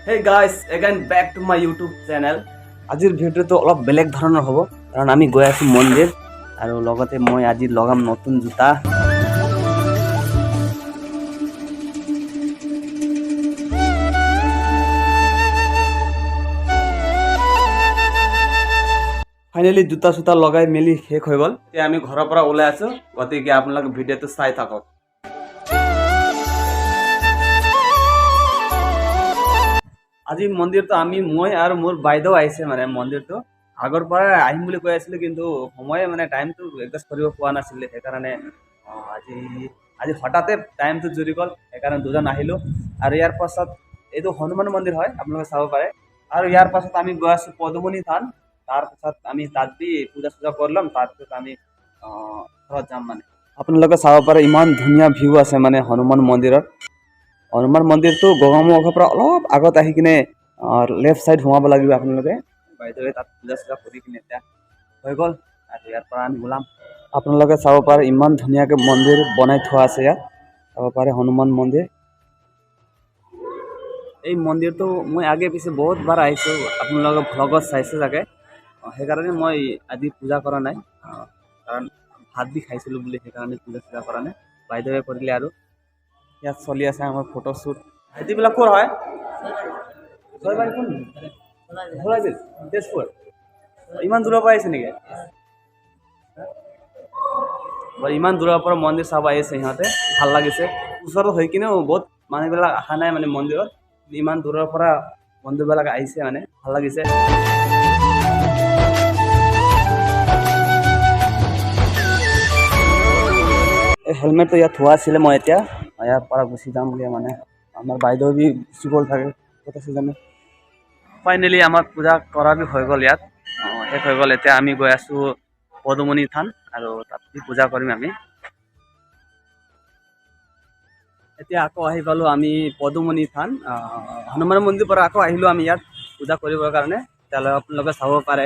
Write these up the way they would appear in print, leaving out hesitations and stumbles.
Hey guys, again back to my YouTube channel. আজিৰ ভিডিঅ'টো অলপ বেলেগ ধৰণৰ হ'ব কাৰণ আমি গৈ আছো মন্দিৰ আৰু লগতে মই আজি লগাম নতুন জোতা। ফাইনালি জোতা চোতা লগাই মেলি শেষ হৈ গ'ল। এতিয়া আমি ঘৰৰ পৰা ওলাই আছো, গতিকে আপোনালোকে ভিডিঅ'টো চাই থাকক। আজি মন্দিৰটো মই আৰু মোৰ বাইদেউ আহিছে মানে মন্দিৰটো আগৰ পৰা আহিম বুলি কৈ আছিলে, কিন্তু সময়ে মানে টাইমটো এডজাষ্ট কৰিব পৰা নাছিলে। সেইকাৰণে আজি হঠাতে টাইমটো জুৰি গ'ল, সেইকাৰণে দুজন আহিলোঁ। আৰু ইয়াৰ পাছত এইটো হনুমান মন্দিৰ হয়, আপোনালোকে চাব পাৰে। আৰু ইয়াৰ পাছত আমি গৈ আছোঁ পদুমণি থান। তাৰপিছত আমি তাত দি পূজা চূজা কৰি ল'ম, তাৰপিছত আমি ঘৰত যাম। মানে আপোনালোকে চাব পাৰে ইমান ধুনীয়া ভিউ আছে মানে হনুমান মন্দিৰত। হনুমান মন্দিৰটো গগামুখৰ পৰা অলপ আগত আহি কিনে লেফ্ট ছাইড সোমাব লাগিব আপোনালোকে। বাইদেৱে তাত পূজা চূজা কৰি কিনে এতিয়া হৈ গ'ল আৰু ইয়াৰ পৰা আমি ওলাম। আপোনালোকে চাব পাৰে ইমান ধুনীয়াকৈ মন্দিৰ বনাই থোৱা আছে। ইয়াত চাব পাৰে হনুমান মন্দিৰ। এই মন্দিৰটো মই আগে পিছে বহুত বাৰ আহিছোঁ, আপোনালোকে ভ্লগত চাইছে চাগে। সেইকাৰণে মই আজি পূজা কৰা নাই, কাৰণ ভাত দি খাইছিলোঁ বুলি সেইকাৰণে পূজা চূজা কৰা নাই। বাইদেৱে কৰিলে আৰু ইয়াত চলি আছে আমাৰ ফটোশ্বুট। এইবিলাক ক'ৰ হয়? তেজপুৰ। ইমান দূৰৰ পৰা আহিছে নেকি? ইমান দূৰৰ পৰা মন্দিৰ চাব আহিছে সিহঁতে, ভাল লাগিছে। ওচৰত হৈ কিনেও বহুত মানুহবিলাক অহা নাই মানে মন্দিৰত, ইমান দূৰৰ পৰা মন্দিৰবিলাক আহিছে মানে ভাল লাগিছে। এই হেলমেটটো ইয়াত থোৱা আছিলে, মই এতিয়া ইয়াৰ পৰা গুচি যাম বুলি মানে আমাৰ বাইদেউ বি গুচি গ'ল থাকে, ক'ত আছে জানো। ফাইনেলি আমাৰ পূজা কৰা বি হৈ গ'ল ইয়াত, শেষ হৈ গ'ল। এতিয়া আমি গৈ আছোঁ পদুমণি থান আৰু তাত পূজা কৰিম আমি। এতিয়া আকৌ আহি পালোঁ আমি পদুমণি থান। হনুমান মন্দিৰৰ পৰা আকৌ আহিলোঁ আমি ইয়াত পূজা কৰিবৰ কাৰণে। তেতিয়াহ'লে আপোনালোকে চাব পাৰে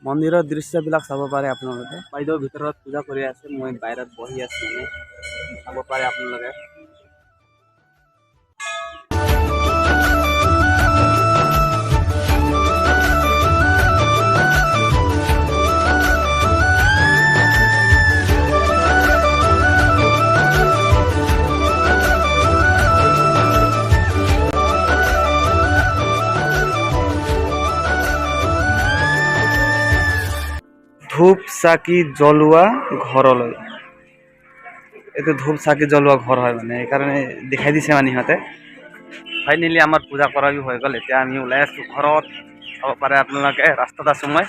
মন্দিৰৰ দৃশ্যবিলাক চাব পাৰে আপোনালোকে। বাইদেউ ভিতৰত পূজা কৰি আছে, মই বাহিৰত বহি আছোঁ মানে চাব পাৰে আপোনালোকে। ধূপ চাকি জ্বলোৱা ঘৰলৈ, এইটো ধূপ চাকি জ্বলোৱা ঘৰ হয় মানে, সেইকাৰণে দেখাই দিছে মানে সিহঁতে। ফাইনেলি আমাৰ পূজা কৰা হৈ গ'ল। এতিয়া আমি ওলাই আছোঁ ঘৰত, চাব পাৰে আপোনালোকে। ৰাস্তাত আছোঁ মই।